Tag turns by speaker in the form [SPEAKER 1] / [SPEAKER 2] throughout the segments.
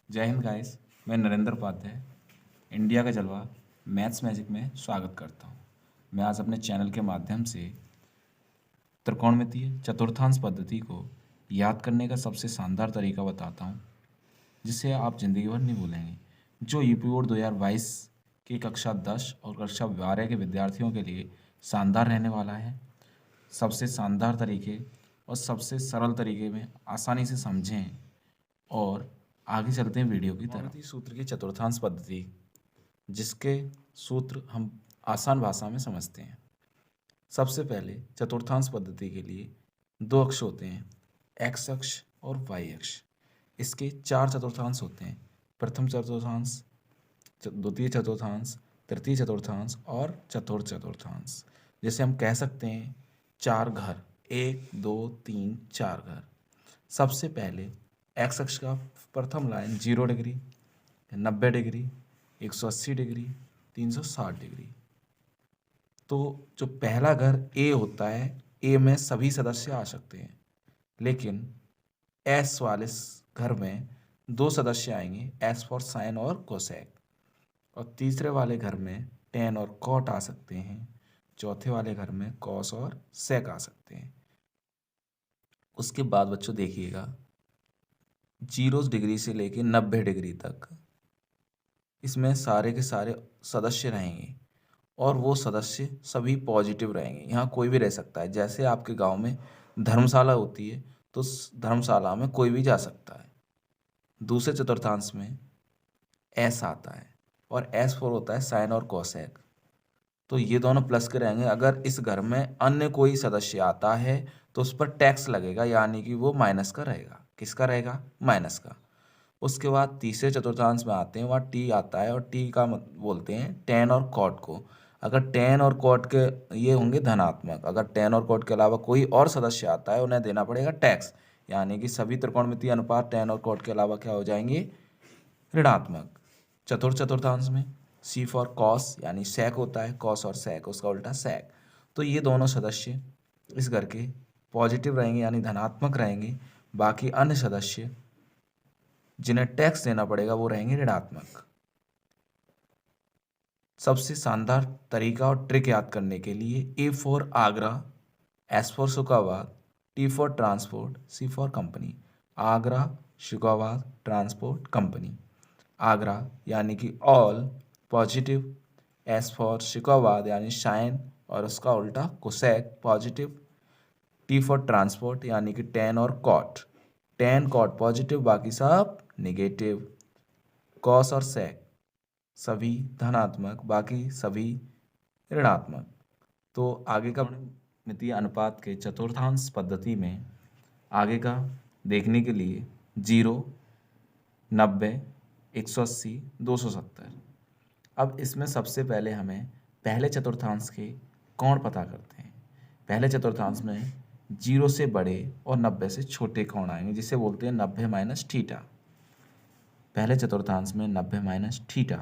[SPEAKER 1] जय हिंद गाइस। मैं नरेंद्र उपाध्याय इंडिया का जलवा मैथ्स मैजिक में स्वागत करता हूँ। मैं आज अपने चैनल के माध्यम से त्रिकोणमितीय चतुर्थांश पद्धति को याद करने का सबसे शानदार तरीका बताता हूँ, जिसे आप ज़िंदगी भर नहीं भूलेंगे, जो यूपी बोर्ड 2022 की कक्षा 10 और कक्षा 12 के विद्यार्थियों के लिए शानदार रहने वाला है। सबसे शानदार तरीके और सबसे सरल तरीके में आसानी से समझें और आगे चलते हैं वीडियो की तरफ। सूत्र की चतुर्थांश पद्धति, जिसके सूत्र हम आसान भाषा में समझते हैं। सबसे पहले चतुर्थांश पद्धति के लिए दो अक्ष होते हैं, एक्स अक्ष और वाई अक्ष। इसके चार चतुर्थांश होते हैं, प्रथम चतुर्थांश, द्वितीय चतुर्थांश, तृतीय चतुर्थांश और चतुर्थ चतुर्थांश। जैसे हम कह सकते हैं चार घर, 1 2 3 4 घर। सबसे पहले एक्स अक्ष का प्रथम line 0 degree, 90 degree, 180 degree, 360 degree. तो जो पहला घर ए होता है, ए में सभी सदस्य आ सकते हैं, लेकिन एस वाले घर में दो सदस्य आएंगे, एस फॉर साइन और कोसेक। और तीसरे वाले घर में टेन और कॉट आ सकते हैं, चौथे वाले घर में कॉस और सेक आ सकते हैं। उसके बाद बच्चों देखिएगा, 0 डिग्री से लेके 90 डिग्री तक इसमें सारे के सारे सदस्य रहेंगे और वो सदस्य सभी पॉजिटिव रहेंगे। यहाँ कोई भी रह सकता है। जैसे आपके गांव में धर्मशाला होती है, तो धर्मशाला में कोई भी जा सकता है। दूसरे चतुर्थांश में एस आता है और एस फोर होता है साइन और कोसेक, तो ये दोनों प्लस के रहेंगे। अगर इस घर में अन्य कोई सदस्य आता है तो उस पर टैक्स लगेगा, यानी कि वो माइनस का रहेगा। किसका रहेगा? माइनस का। उसके बाद तीसरे चतुर्थांश में आते हैं, वहाँ टी आता है और टी का बोलते हैं टेन और कॉट को। अगर टेन और कॉट के ये होंगे धनात्मक, अगर टेन और कॉट के अलावा कोई और सदस्य आता है उन्हें देना पड़ेगा टैक्स, यानी कि सभी त्रिकोणमितीय अनुपात टेन और कॉट के अलावा क्या हो जाएंगे? ऋणात्मक। चतुर्थ चतुर्थांश में सी फॉर कॉस यानी सेक होता है, कॉस और सेक उसका उल्टा सेक। तो ये दोनों सदस्य इस घर के पॉजिटिव रहेंगे यानी धनात्मक रहेंगे। बाकी अन्य सदस्य जिन्हें टैक्स देना पड़ेगा वो रहेंगे ऋणात्मक। सबसे शानदार तरीका और ट्रिक याद करने के लिए A for Agra, S for Shukabad, T for transport, C for company. Agra, Shukabad, transport, company. Agra यानी कि all positive, S for Shukabad यानी शाइन और उसका उल्टा cosec positive, T for transport यानी कि टेन और कॉट, टेन कॉट पॉजिटिव बाकी सब नेगेटिव, कॉस और सेक सभी धनात्मक बाकी सभी ऋणात्मक। तो आगे का मितीय अनुपात के चतुर्थांश पद्धति में आगे का देखने के लिए 0, 90, 180, 270। अब इसमें सबसे पहले हमें पहले चतुर्थांश के कोण पता करते हैं। पहले चतुर्थांश में 0 से बड़े और 90 से छोटे कोण आएंगे, जिसे बोलते हैं 90 माइनस थीटा। पहले चतुर्थांश में 90 माइनस थीटा,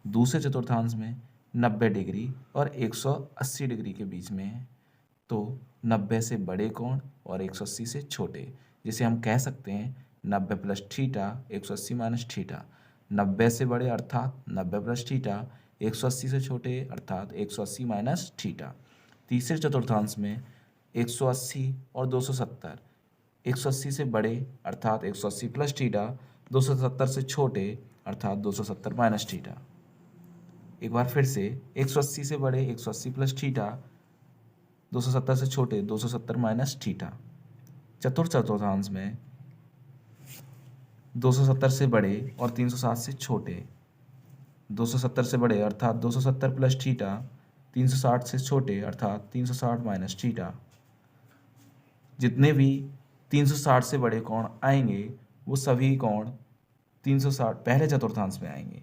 [SPEAKER 1] दूसरे चतुर्थांश में 90 डिग्री और 180 डिग्री के बीच में है, तो 90 से बड़े कोण और 180 से छोटे, जिसे हम कह सकते हैं 90 प्लस थीटा 180 माइनस थीटा। 90 से बड़े अर्थात 90 प्लस थीटा, 180 से छोटे अर्थात 180 माइनस थीटा। तीसरे चतुर्थांश में 180 और 270, 180 से बड़े अर्थात 180 प्लस थीटा, 270 से छोटे अर्थात 270 माइनस थीटा। एक बार फिर से 180 से बड़े 180 प्लस थीटा, 270 से छोटे 270 माइनस थीटा। चतुर्थ चतुर्थांश में 270 से बड़े और 360 से छोटे, 270 से बड़े अर्थात 270 प्लस थीटा, 360 से छोटे अर्थात 360 माइनस थीटा। जितने भी 360 से बड़े कोण आएंगे वो सभी कोण 360 पहले चतुर्थांश में आएंगे।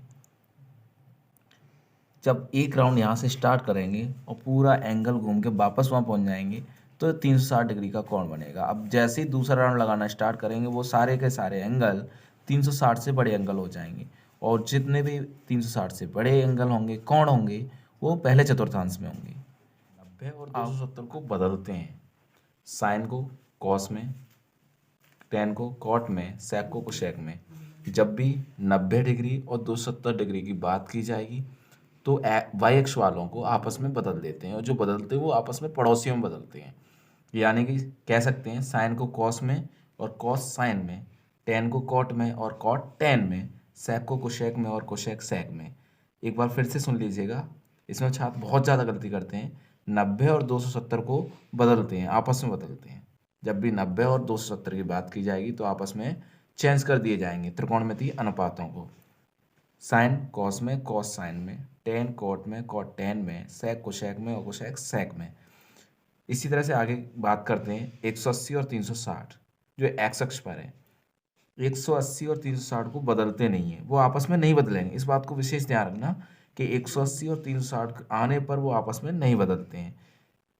[SPEAKER 1] जब एक राउंड यहाँ से स्टार्ट करेंगे और पूरा एंगल घूम के वापस वहाँ पहुँच जाएंगे तो 360 डिग्री का कोण बनेगा। अब जैसे ही दूसरा राउंड लगाना स्टार्ट करेंगे वो सारे के सारे एंगल 360 से बड़े एंगल हो जाएंगे, और जितने भी 360 से बड़े एंगल होंगे, कोण होंगे, वो पहले चतुर्थांश में होंगे। 90 और 270 को बदलते हैं, साइन को कॉस में, टेन को कॉट में, सेक को कोसेक में। जब भी 90 डिग्री और 270 डिग्री की बात की जाएगी तो वाई अक्ष वालों को आपस में बदल देते हैं, और जो बदलते हैं वो आपस में पड़ोसियों में बदलते हैं। यानी कि कह सकते हैं साइन को कॉस में और कॉस साइन में, टेन को कॉट में और कॉट टेन में, सेक को कोशेक में और कोशेक सेक में। एक बार फिर से सुन लीजिएगा, इसमें छात्र बहुत ज़्यादा गलती करते हैं। 90 और 270 को बदलते हैं, आपस में बदलते हैं। जब भी 90 और 270 की बात की जाएगी तो आपस में चेंज कर दिए जाएंगे त्रिकोणमितीय अनुपातों को। साइन कॉस में, कॉस साइन में, टेन कॉट में, कॉट टेन में, सेक कोशेक में और कोशेक सेक में। इसी तरह से आगे बात करते हैं 180 और 360 जो एक्स अक्ष पर है। 180 और 360 को बदलते नहीं है, वो आपस में नहीं बदलेंगे। इस बात को विशेष ध्यान रखना कि 180 और 360 आने पर वो आपस में नहीं बदलते हैं।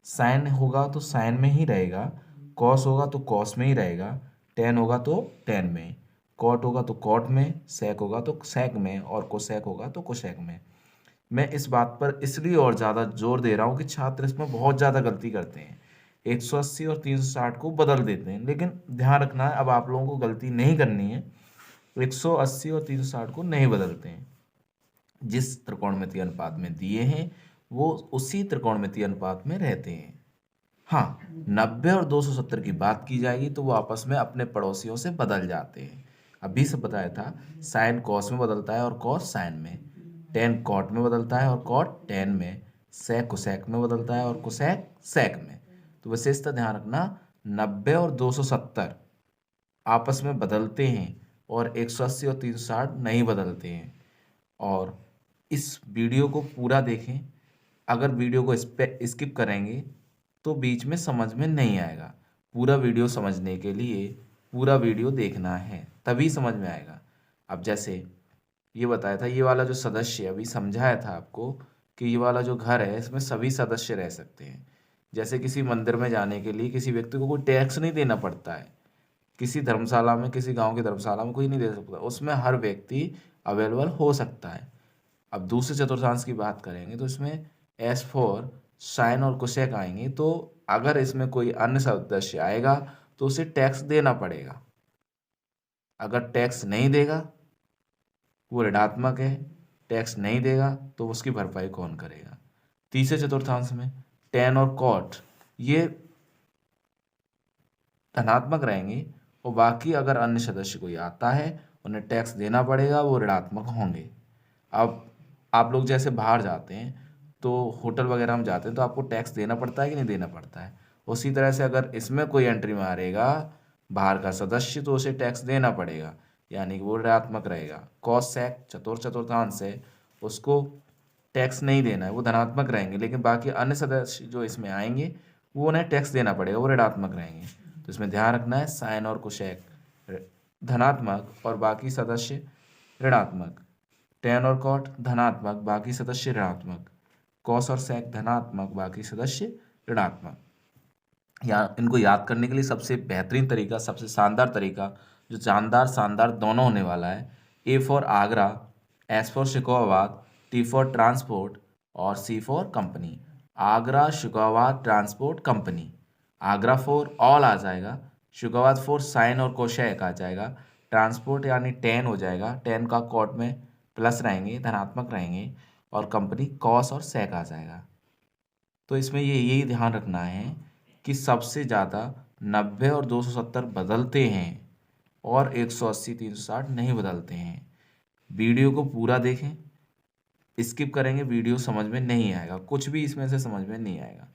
[SPEAKER 1] साइन होगा तो साइन में ही रहेगा, कॉस होगा तो कॉस में ही रहेगा, टेन होगा तो टेन में, कॉट होगा तो कॉट में, सेक होगा तो सेक में और कोसेक होगा तो कोसेक में। मैं इस बात पर इसलिए और ज़्यादा जोर दे रहा हूँ कि छात्र इसमें बहुत ज़्यादा गलती करते हैं। 180 और 360 को बदल देते हैं, लेकिन ध्यान रखना है अब आप लोगों को गलती नहीं करनी है। 180 और 360 को नहीं बदलते हैं। जिस त्रिकोणमितीय अनुपात में दिए हैं वो उसी त्रिकोणमितीय अनुपात में रहते हैं। हाँ, 90 और 270 की बात की जाएगी तो वो आपस में अपने पड़ोसियों से बदल जाते हैं। अभी से बताया था, साइन कॉस में बदलता है और कॉस साइन में, टेन कॉट में बदलता है और कॉट टेन में, सेक कोसेक में बदलता है और कोसेक सेक में। तो विशेषता ध्यान रखना, 90 और 270 आपस में बदलते हैं और 180 और 360 नहीं बदलते हैं। और इस वीडियो को पूरा देखें। अगर वीडियो को स्किप करेंगे तो बीच में समझ में नहीं आएगा। पूरा वीडियो समझने के लिए पूरा वीडियो देखना है, तभी समझ में आएगा। अब जैसे ये बताया था, ये वाला जो सदस्य अभी समझाया था आपको कि ये वाला जो घर है इसमें सभी सदस्य रह सकते हैं। जैसे किसी मंदिर में जाने के लिए किसी व्यक्ति को कोई टैक्स नहीं देना पड़ता है। किसी धर्मशाला में, किसी गांव की धर्मशाला में कोई नहीं दे सकता, उसमें हर व्यक्ति अवेलेबल हो सकता है। अब दूसरे चतुर्थांश की बात करेंगे तो इसमें एस फोर साइन और कोसेक आएंगे, तो अगर इसमें कोई अन्य सदस्य आएगा तो उसे टैक्स देना पड़ेगा। अगर टैक्स नहीं देगा, वो ऋणात्मक है, टैक्स नहीं देगा तो उसकी भरपाई कौन करेगा। तीसरे चतुर्थांश में टेन और कॉट ये धनात्मक रहेंगे और बाकी अगर अन्य सदस्य कोई आता है उन्हें टैक्स देना पड़ेगा, वो ऋणात्मक होंगे। अब आप लोग जैसे बाहर जाते हैं तो होटल वगैरह में जाते हैं तो आपको टैक्स देना पड़ता है कि नहीं देना पड़ता है। उसी तरह से अगर इसमें कोई एंट्री मारेगा बाहर का सदस्य तो उसे टैक्स देना पड़ेगा, यानी कि वो ऋणात्मक रहेगा। कॉस सेक चतुर्थांश है, उसको टैक्स नहीं देना है, वो धनात्मक रहेंगे, लेकिन बाकी अन्य सदस्य जो इसमें आएंगे वो उन्हें टैक्स देना पड़ेगा, वो ऋणात्मक रहेंगे। तो इसमें ध्यान रखना है, साइन और कोसेक धनात्मक और बाकी सदस्य ऋणात्मक, टेन और कॉट धनात्मक बाकी सदस्य ऋणात्मक, कॉस और सेक धनात्मक बाकी सदस्य ऋणात्मक। या इनको याद करने के लिए सबसे बेहतरीन तरीका, सबसे शानदार तरीका, जो जानदार शानदार दोनों होने वाला है, A for Agra, S for Shikohabad, T for transport और C for company. Agra Shikohabad transport company. Agra for all आ जाएगा, शिकोहाबाद फॉर साइन और कोशेक आ जाएगा, ट्रांसपोर्ट यानी टेन हो जाएगा, टेन का कॉट में प्लस रहेंगे, धनात्मक रहेंगे, और कंपनी कॉस और सेक आ जाएगा। तो इसमें यही ध्यान रखना है कि सबसे ज़्यादा 90 और 270 बदलते हैं और 180 360 नहीं बदलते हैं। वीडियो को पूरा देखें, स्किप करेंगे वीडियो समझ में नहीं आएगा, कुछ भी इसमें से समझ में नहीं आएगा।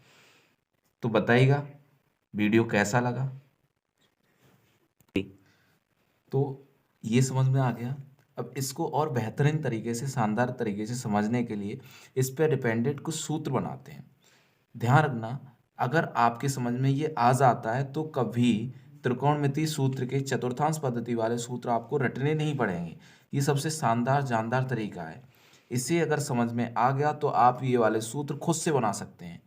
[SPEAKER 1] तो बताइएगा वीडियो कैसा लगा। तो ये समझ में आ गया। अब इसको और बेहतरीन तरीके से, शानदार तरीके से समझने के लिए इस पर डिपेंडेंट कुछ सूत्र बनाते हैं। ध्यान रखना, अगर आपके समझ में ये आ जाता है तो कभी त्रिकोणमितीय सूत्र के चतुर्थांश पद्धति वाले सूत्र आपको रटने नहीं पड़ेंगे। ये सबसे शानदार जानदार तरीका है। इसे अगर समझ में आ गया तो आप ये वाले सूत्र खुद से बना सकते हैं।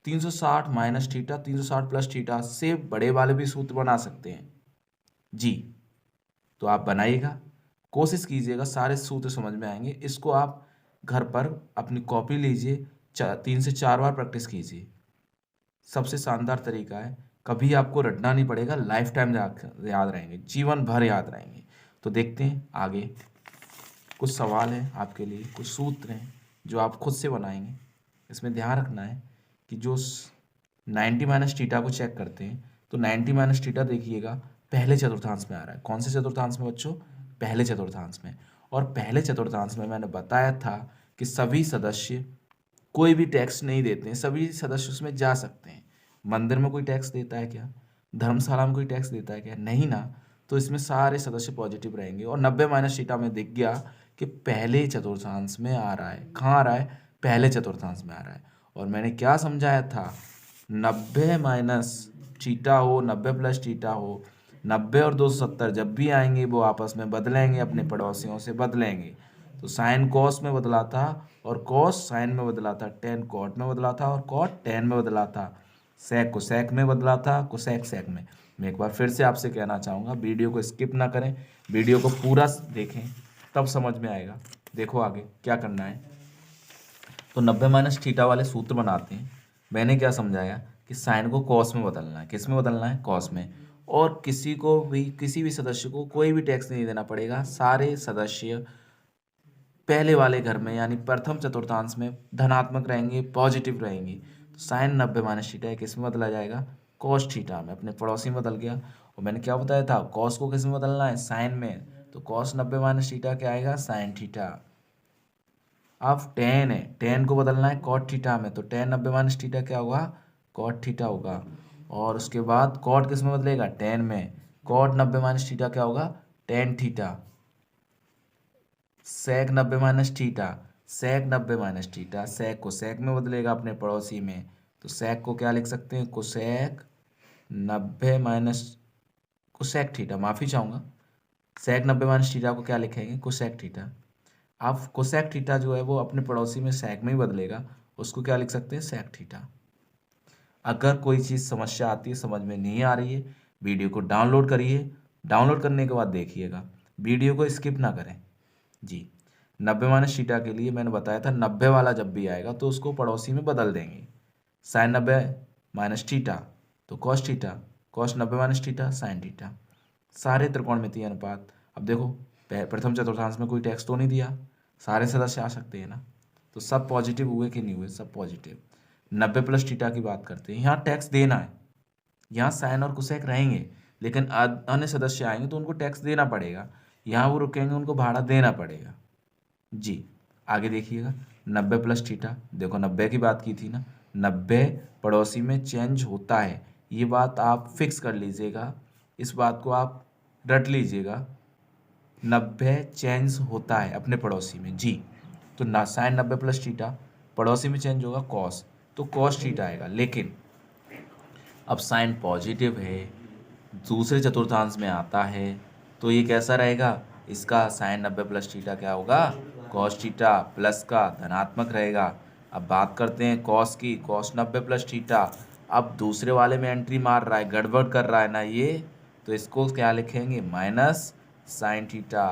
[SPEAKER 1] 360 माइनस थीटा, 360 प्लस थीटा से बड़े वाले भी सूत्र बना सकते हैं जी। तो आप बनाइएगा, कोशिश कीजिएगा, सारे सूत्र समझ में आएंगे। इसको आप घर पर अपनी कॉपी लीजिए, 3 से 4 बार प्रैक्टिस कीजिए। सबसे शानदार तरीका है, कभी आपको रटना नहीं पड़ेगा, लाइफ टाइम याद रहेंगे, जीवन भर याद रहेंगे। तो देखते हैं आगे, कुछ सवाल है आपके लिए, कुछ सूत्र हैं जो आप खुद से बनाएंगे। इसमें ध्यान रखना है कि जो 90 माइनस थीटा को चेक करते हैं तो 90 माइनस थीटा देखिएगा पहले चतुर्थांश में आ रहा है। कौन से चतुर्थांश में बच्चों? पहले चतुर्थांश में। और पहले चतुर्थांश में मैंने बताया था कि सभी सदस्य कोई भी टैक्स नहीं देते हैं, सभी सदस्य उसमें जा सकते हैं। मंदिर में कोई टैक्स देता है क्या? धर्मशाला में कोई टैक्स देता है क्या? नहीं ना। तो इसमें सारे सदस्य पॉजिटिव रहेंगे। और 90 माइनस थीटा में दिख गया कि पहले चतुर्थांश में आ रहा है। कहाँ आ रहा है? पहले चतुर्थांश में आ रहा है। और मैंने क्या समझाया था? 90 माइनस थीटा हो, 90 प्लस थीटा हो, 90 और 270 जब भी आएंगे वो आपस में बदलेंगे, अपने पड़ोसियों से बदलेंगे। तो साइन कॉस में बदला था और कॉस साइन में बदला था, टेन कॉट में बदला था और कॉट टेन में बदला था, सेक को सेक में बदला था, कोसेक सेक में। मैं एक बार फिर से आपसे कहना चाहूँगा, वीडियो को स्किप ना करें, वीडियो को पूरा देखें, तब समझ में आएगा। देखो आगे क्या करना है। तो 90 माइनस थीटा वाले सूत्र बनाते हैं। मैंने क्या समझाया कि साइन को कॉस में बदलना है। किस में बदलना है? कॉस में। और किसी को भी, किसी भी सदस्य को कोई भी टैक्स नहीं देना पड़ेगा। सारे सदस्य पहले वाले घर में यानी प्रथम चतुर्थांश में धनात्मक रहेंगे, पॉजिटिव रहेंगे। तो साइन 90 माइनस थीटा किस में बदला जाएगा? कॉस थीटा में। अपने पड़ोसी में बदल गया। और मैंने क्या बताया था? कॉस को किस में बदलना है? साइन में। तो कॉस 90 माइनस थीटा क्या आएगा? Sign theta. अब टेन है, टेन को बदलना है कॉट थीटा में। तो टेन 90 माइनस थीटा क्या होगा? कॉट थीटा होगा। और उसके बाद कॉट किस में बदलेगा? टेन में। कॉट 90 माइनस थीटा क्या होगा? Tan theta. Sec 90 minus theta, sec 90 minus theta, sec को सेक में बदलेगा अपने पड़ोसी में। तो सेक को क्या लिख सकते हैं? कोसेक 90 माइनस कोसेक थीटा, माफ़ी चाहूँगा, सेक 90 माइनस थीटा को क्या लिखेंगे? Cosec theta. अब कोसेक थीटा जो है वो अपने पड़ोसी में सेक में ही बदलेगा, उसको क्या लिख सकते हैं? Sec theta. अगर कोई चीज़ समस्या आती है, समझ में नहीं आ रही है, वीडियो को डाउनलोड करिए, डाउनलोड करने के बाद देखिएगा, वीडियो को स्किप ना करें जी। 90 माइनस थीटा के लिए मैंने बताया था 90 वाला जब भी आएगा तो उसको पड़ोसी में बदल देंगे। साइन 90 माइनस थीटा तो cos theta, cos 90 minus theta sine theta. सारे त्रिकोणमितीय अनुपात। अब देखो प्रथम चतुर्थांश में कोई टैक्स तो नहीं दिया, सारे सदस्य आ सकते हैं ना। तो सब पॉजिटिव हुए कि नहीं हुए? सब पॉजिटिव। 90 प्लस थीटा की बात करते हैं, यहाँ टैक्स देना है। यहाँ साइन और कोसेक रहेंगे, लेकिन अन्य सदस्य आएंगे तो उनको टैक्स देना पड़ेगा। यहाँ वो रुकेंगे, उनको भाड़ा देना पड़ेगा जी। आगे देखिएगा 90 प्लस थीटा, देखो 90 की बात की थी ना, 90 पड़ोसी में चेंज होता है, ये बात आप फिक्स कर लीजिएगा, इस बात को आप रट लीजिएगा। 90 चेंज होता है अपने पड़ोसी में जी। तो ना साइन 90 प्लस थीटा, पड़ोसी में चेंज होगा कॉस, तो कॉस थीटा आएगा। लेकिन अब साइन पॉजिटिव है, दूसरे चतुर्थांश में आता है, तो ये कैसा रहेगा? इसका साइन 90 प्लस थीटा क्या होगा? कॉस थीटा प्लस का धनात्मक रहेगा। अब बात करते हैं कॉस की, कॉस 90 प्लस थीटा। अब दूसरे वाले में एंट्री मार रहा है, गड़बड़ कर रहा है ना ये, तो इसको क्या लिखेंगे? Minus sine theta.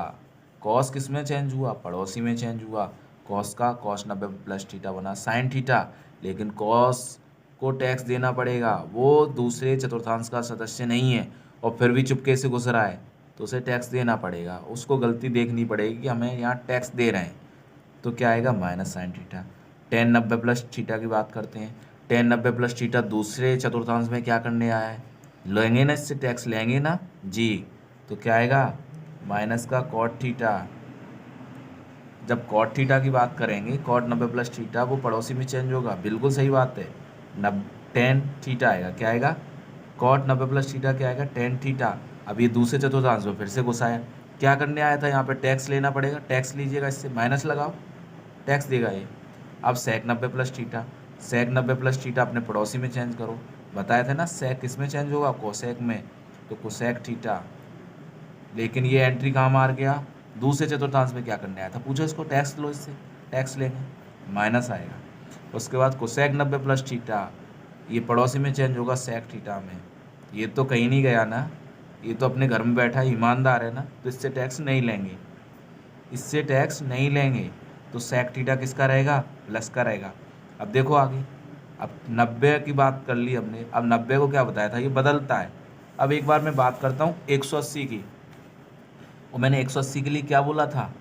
[SPEAKER 1] कॉस किस में चेंज हुआ? पड़ोसी में चेंज हुआ। कॉस का कॉस 90 प्लस थीटा बना साइन थीटा, लेकिन कॉस को टैक्स देना पड़ेगा, वो दूसरे चतुर्थांश का सदस्य नहीं है और फिर भी चुपके से घुस रहा है, तो उसे टैक्स देना पड़ेगा। उसको गलती देखनी पड़ेगी कि हमें यहाँ टैक्स दे रहे हैं। तो क्या आएगा? Minus sine theta. Ten 90 plus theta की बात करते हैं। टेन 90 प्लस थीटा दूसरे चतुर्थांश में क्या करने आया है? लेंगे ना, इससे टैक्स लेंगे ना जी। तो क्या आएगा? माइनस का कॉट थीटा। जब कॉट थीटा की बात करेंगे, कॉट 90 प्लस थीटा वो पड़ोसी में चेंज होगा, बिल्कुल सही बात है। 10 थीटा आएगा, क्या आएगा? कॉट 90 प्लस थीटा क्या आएगा? 10 थीटा। अब ये दूसरे चतुर्थांश में फिर से घुसाया, क्या करने आया था? यहाँ पे टैक्स लेना पड़ेगा, टैक्स लीजिएगा, इससे माइनस लगाओ, टैक्स देगा ये। अब सेक 90 plus theta, sec 90 plus theta अपने पड़ोसी में चेंज करो, बताए थे ना सेक किस में चेंज होगा? कोसेक में। तो कोसेक थीटा, लेकिन ये एंट्री कहाँ मार गया? दूसरे चतुर्थांश में। क्या करने आया था? पूछो इसको, टैक्स लो, इससे टैक्स लेंगे, माइनस आएगा। उसके बाद कोसेक 90 प्लस थीटा, ये पड़ोसी में चेंज होगा सेक थीटा में। ये तो कहीं नहीं गया ना, ये तो अपने घर में बैठा है, ईमानदार है ना, तो इससे टैक्स नहीं लेंगे, इससे टैक्स नहीं लेंगे। तो सेक थीटा किसका रहेगा? प्लस का रहेगा। अब देखो आगे, अब 90 की बात कर ली हमने, अब 90 को क्या बताया था? ये बदलता है। अब एक बार मैं बात करता हूँ 180 की। और मैंने 180 के लिए क्या बोला था,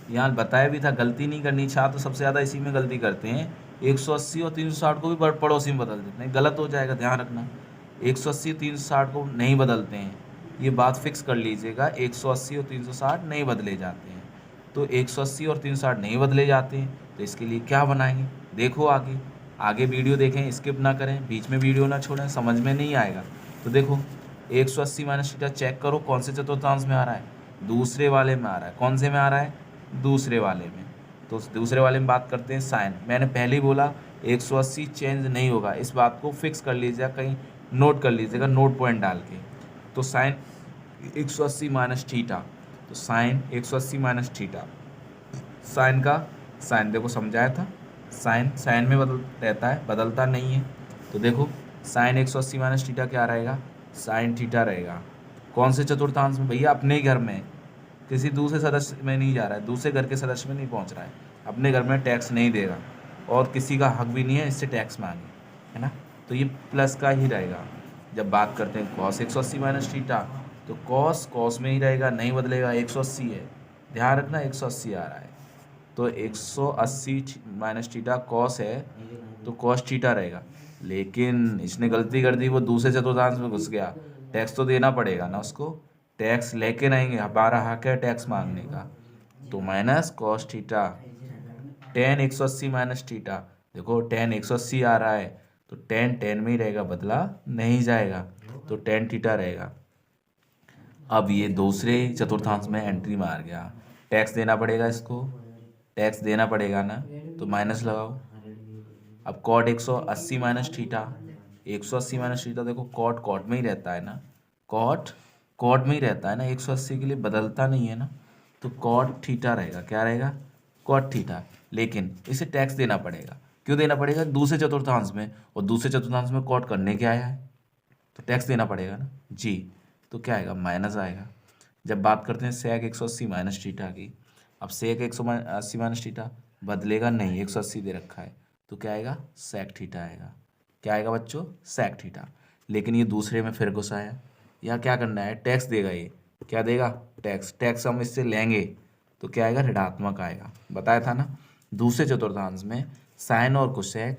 [SPEAKER 1] यहाँ बताया भी था, गलती नहीं करनी। छात्र तो सबसे ज़्यादा इसी में गलती करते हैं, 180 और 360 को भी पड़ोसी में बदल देते हैं, गलत हो जाएगा, ध्यान रखना। 180 और 360 को नहीं बदलते हैं, ये बात फिक्स कर लीजिएगा। 180 और 360 नहीं बदले जाते हैं। तो 180 और 360 नहीं बदले जाते हैं, तो इसके लिए क्या बनाएंगे, देखो आगे। आगे वीडियो देखें, स्किप ना करें, बीच में वीडियो ना छोड़ें, समझ में नहीं आएगा तो देखो। 180 माइनस थीटा चेक करो कौन से चतुर्थांश में आ रहा है, दूसरे वाले में आ रहा है। कौन से में आ रहा है, दूसरे वाले में। तो दूसरे वाले में बात करते हैं साइन। मैंने पहले ही बोला 180 चेंज नहीं होगा, इस बात को फिक्स कर लीजिएगा, कहीं नोट कर लीजिएगा, नोट पॉइंट डाल के। तो साइन 180 माइनस थीटा, तो साइन 180 माइनस थीटा, साइन का साइन देखो समझाया था, साइन साइन में बदल रहता है, बदलता नहीं है। तो देखो साइन 180 माइनस थीटा क्या रहेगा, साइन थीटा रहेगा। कौन से चतुर्थांश में भैया, अपने घर में, किसी दूसरे सदस्य में नहीं जा रहा है, दूसरे घर के सदस्य में नहीं पहुंच रहा है, अपने घर में टैक्स नहीं देगा और किसी का हक भी नहीं है इससे टैक्स मांगे, है ना। तो ये प्लस का ही रहेगा। जब बात करते हैं कॉस 180 माइनस थीटा, तो कॉस कॉस में ही रहेगा, नहीं बदलेगा, 180 है, ध्यान रखना 180 आ रहा है। तो 180 माइनस थीटा कॉस है, तो कॉस थीटा रहेगा। लेकिन इसने गलती कर दी, वो दूसरे चतुर्थांश में घुस गया, टैक्स तो देना पड़ेगा ना उसको, टैक्स लेके रहेंगे, हमारा हक है टैक्स मांगने का। तो minus cos theta, ten 180 minus theta, देखो टेन 180 आ रहा है, तो टेन टेन में ही रहेगा, बदला नहीं जाएगा, तो टेन थीटा रहेगा। अब ये दूसरे चतुर्थांश में एंट्री मार गया, टैक्स देना पड़ेगा इसको, टैक्स देना पड़ेगा ना, तो माइनस लगाओ। अब cot 180 minus theta, 180 minus theta, देखो कॉट कॉट में ही रहता है ना, कॉट कॉट में ही रहता है ना, 180 के लिए बदलता नहीं है ना, तो कॉट थीटा रहेगा, क्या रहेगा, कॉट थीटा। लेकिन इसे टैक्स देना पड़ेगा, क्यों देना पड़ेगा, दूसरे चतुर्थांश में, और दूसरे चतुर्थांश में कॉट करने क्या आया है, तो टैक्स देना पड़ेगा ना जी। तो क्या आएगा, माइनस आएगा। जब बात करते हैं सेक 180 माइनस थीटा की, अब सेक 180 माइनस थीटा बदलेगा नहीं, 180 दे रखा है, तो क्या आएगा, सेक थीटा आएगा। क्या आएगा बच्चों, सेक थीटा। लेकिन ये दूसरे में फिर घुस आया, यहाँ क्या करना है, टैक्स देगा, ये क्या देगा, टैक्स, टैक्स हम इससे लेंगे, तो क्या आएगा, ऋणात्मक आएगा। बताया था ना, दूसरे चतुर्थांश में साइन और कोसेक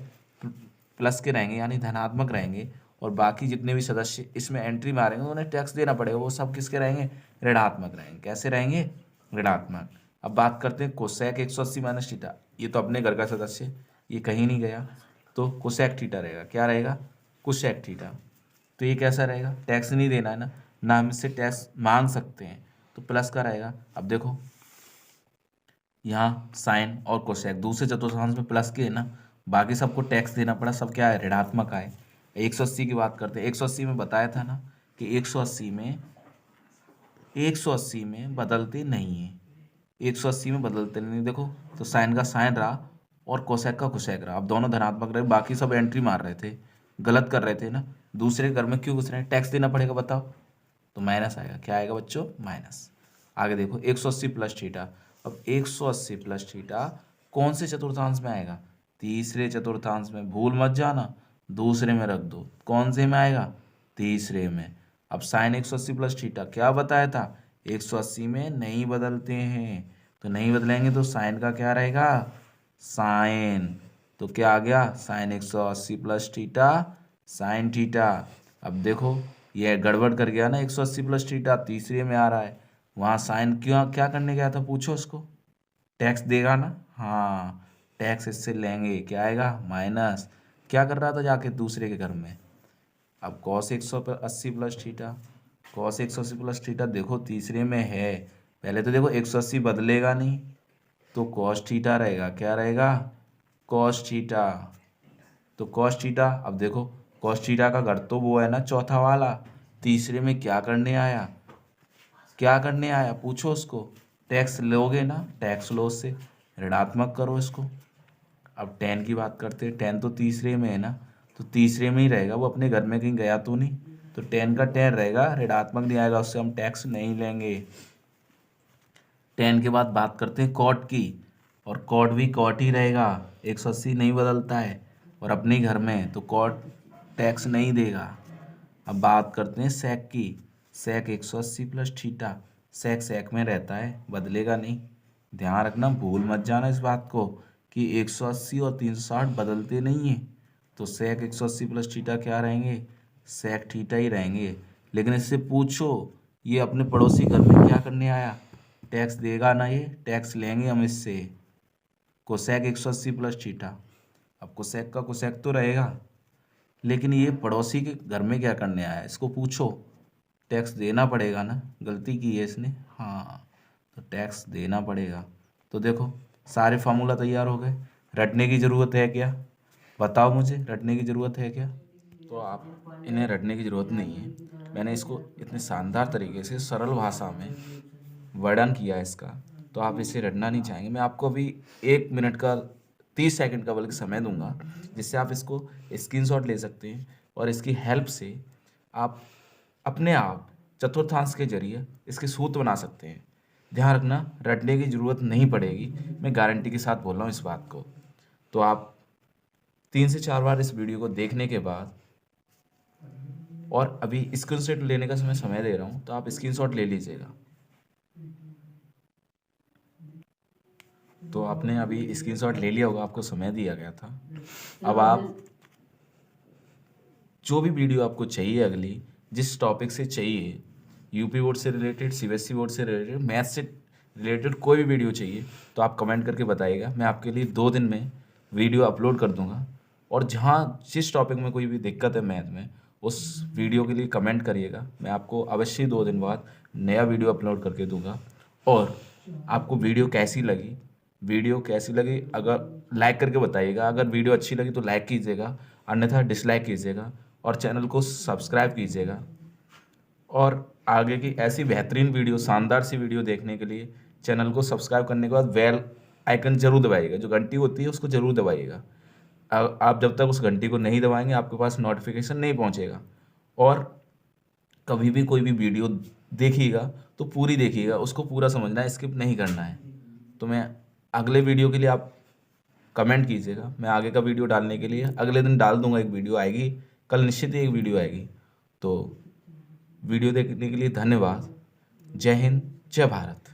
[SPEAKER 1] प्लस के रहेंगे, यानी धनात्मक रहेंगे, और बाकी जितने भी सदस्य इसमें एंट्री मारेंगे उन्हें टैक्स देना पड़ेगा, वो सब किसके रहेंगे, ऋणात्मक रहेंगे। कैसे रहेंगे, ऋणात्मक। अब बात करते हैं कोसेक 180 माइनस थीटा, ये तो अपने घर का सदस्य, ये कहीं नहीं गया, तो कोसेक थीटा रहेगा, क्या रहेगा, कोसेक थीटा। तो ये कैसा रहेगा, टैक्स नहीं देना है ना हम इससे टैक्स मांग सकते हैं, तो प्लस का रहेगा। अब देखो यहाँ साइन और कोसेक दूसरे चतुर्थांश में प्लस के है ना, बाकी सबको टैक्स देना पड़ा, सब क्या है, ऋणात्मक आए। 180 की बात करते हैं, 180 में बताया था ना कि 180 में बदलते नहीं है, 180 में बदलते नहीं, देखो तो साइन का साइन रहा और कोसेक का कोसेक रहा, अब दोनों धनात्मक रहे, बाकी सब एंट्री मार रहे थे, गलत कर रहे थे ना, दूसरे घर में क्यों घुस रहे हैं, टैक्स देना पड़ेगा, बताओ, तो माइनस आएगा। क्या आएगा बच्चों, माइनस। आगे देखो 180 प्लस थीटा, अब 180 प्लस थीटा कौन से चतुर्थांश में आएगा, तीसरे चतुर्थांश में, भूल मत जाना, दूसरे में रख दो, कौन से में आएगा, तीसरे में। अब साइन 180 प्लस थीटा क्या बताया था, 180 में नहीं बदलते हैं, तो नहीं बदलेंगे तो साइन का क्या रहेगा, साइन, तो क्या आ गया, sine 180 plus theta, sine theta. अब देखो ये गड़बड़ कर गया ना, 180 प्लस थीटा तीसरे में आ रहा है, वहाँ साइन क्यों क्या करने गया था, पूछो उसको, टैक्स देगा ना, हाँ टैक्स इससे लेंगे, क्या आएगा, माइनस। क्या कर रहा था जाके दूसरे के घर में। अब cos 180 plus theta, cos 180 plus theta देखो तीसरे में है, पहले तो देखो 180 बदलेगा नहीं, तो कॉस थीटा रहेगा, क्या रहेगा, कॉस थीटा। तो कॉस थीटा, अब देखो कॉस थीटा का घर तो वो है ना चौथा वाला, तीसरे में क्या करने आया, क्या करने आया, पूछो उसको, टैक्स लोगे ना, टैक्स लो उससे, ऋणात्मक करो इसको। अब टेन की बात करते हैं, टेन तो तीसरे में है ना, तो तीसरे में ही रहेगा, वो अपने घर में कहीं गया तो नहीं, तो टेन का टेन रहेगा, ऋणात्मक नहीं आएगा, उससे हम टैक्स नहीं लेंगे। टेन के बाद बात करते हैं कॉट की, और कॉट भी कॉट ही रहेगा, 180 नहीं बदलता है, और अपने घर में, तो कॉट टैक्स नहीं देगा। अब बात करते हैं सेक की, सेक 180 प्लस थीटा, सेक सेक में रहता है, बदलेगा नहीं। ध्यान रखना, भूल मत जाना इस बात को कि 180 और 360 बदलते नहीं हैं। तो सेक 180 प्लस थीटा क्या रहेंगे? सेक थीटा ही रहेंगे। लेकिन इससे पूछो, ये अपने पड़ोसी घर में क्या करने आया? टैक्स देगा ना, ये टैक्स लेंगे हम इससे। कोसेक 180 प्लस थीटा, अब कोसेक का कोसेक तो रहेगा, लेकिन ये पड़ोसी के घर में क्या करने आया, इसको पूछो। टैक्स देना पड़ेगा ना, गलती की है इसने, हाँ, तो टैक्स देना पड़ेगा। तो देखो सारे फार्मूला तैयार हो गए। रटने की ज़रूरत है क्या? बताओ मुझे, रटने की ज़रूरत है क्या? तो आप इन्हें रटने की ज़रूरत नहीं है। मैंने इसको इतने शानदार तरीके से सरल भाषा में वर्णन किया है इसका, तो आप इसे रटना नहीं चाहेंगे। मैं आपको अभी 1 मिनट का 30 सेकंड का बल्कि समय दूंगा, जिससे आप इसको स्क्रीनशॉट ले सकते हैं और इसकी हेल्प से आप अपने आप चतुर्थांश के जरिए इसके सूत्र बना सकते हैं। ध्यान रखना, रटने की ज़रूरत नहीं पड़ेगी, मैं गारंटी के साथ बोल रहा हूँ इस बात को। तो आप 3 से 4 बार इस वीडियो को देखने के बाद, और अभी स्क्रीनशॉट लेने का मैं समय दे रहा हूँ, तो आप स्क्रीनशॉट ले लीजिएगा। तो आपने अभी स्क्रीनशॉट ले लिया होगा, आपको समय दिया गया था। अब आप जो भी वीडियो आपको चाहिए अगली, जिस टॉपिक से चाहिए, यूपी बोर्ड से रिलेटेड, सीबीएसई बोर्ड से रिलेटेड, मैथ से रिलेटेड कोई भी वीडियो चाहिए, तो आप कमेंट करके बताइएगा। मैं आपके लिए 2 दिन में वीडियो अपलोड कर दूंगा। और जहाँ जिस टॉपिक में कोई भी दिक्कत है मैथ में, उस वीडियो के लिए कमेंट करिएगा, मैं आपको अवश्य 2 दिन बाद नया वीडियो अपलोड करके दूंगा। और आपको वीडियो कैसी लगी, अगर लाइक करके बताइएगा। अगर वीडियो अच्छी लगी तो लाइक कीजिएगा, अन्यथा डिसलाइक कीजिएगा और चैनल को सब्सक्राइब कीजिएगा। और आगे की ऐसी बेहतरीन वीडियो, शानदार सी वीडियो देखने के लिए चैनल को सब्सक्राइब करने के बाद बेल आइकन जरूर दबाइएगा, जो घंटी होती है उसको जरूर दबाइएगा। आप जब तक उस घंटी को नहीं दबाएंगे आपके पास नोटिफिकेशन नहीं पहुंचेगा। और कभी भी कोई भी वीडियो देखिएगा तो पूरी देखिएगा, उसको पूरा समझना है, स्किप नहीं करना है। तो मैं अगले वीडियो के लिए आप कमेंट कीजिएगा, मैं आगे का वीडियो डालने के लिए अगले दिन डाल दूंगा। एक वीडियो आएगी कल, निश्चित ही एक वीडियो आएगी। तो वीडियो देखने के लिए धन्यवाद। जय हिंद, जय भारत।